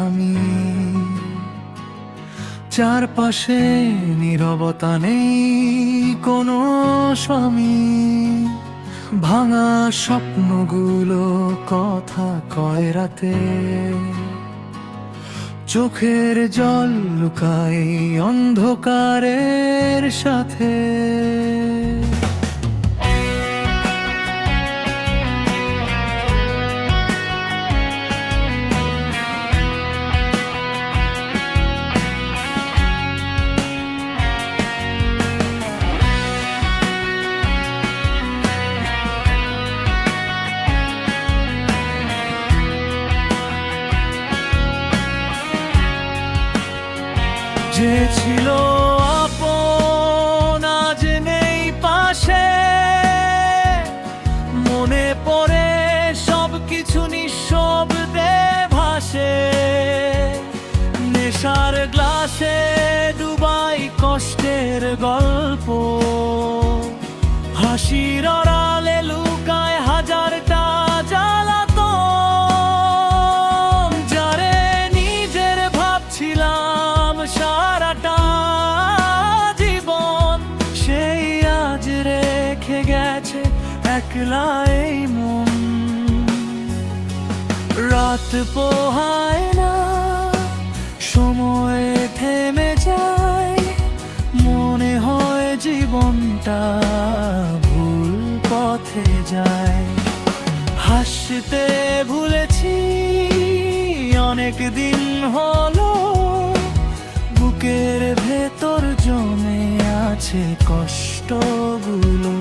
আমি। চারপাশে নীরবতা নেই কোনো স্বামী, ভাঙা স্বপ্নগুলো কথা কয় রাতে, চোখের জল লুকায় অন্ধকারের সাথে। যে ছিল আপন আজ নেই পাশে, মনে পড়ে সবকিছু নিঃশব্দে ভাসে। নেশার গ্লাসে ডুবাই কষ্টের গল্প, হাসির আড়ালে লুকায় হাজারটা জ্বালাতন। যারে নিজের ভাবছিলাম সারাটা জীবন, সেই আজ রেখে গেছে একলা এই মন। রাত পোহায় না, সময় থেমে যায়, মনে হয় জীবনটা ভুল পথে যায়। হাসতে ভুলেছি অনেক দিন হলো, বুকের ভেতর জমে আছে কষ্টগুলো।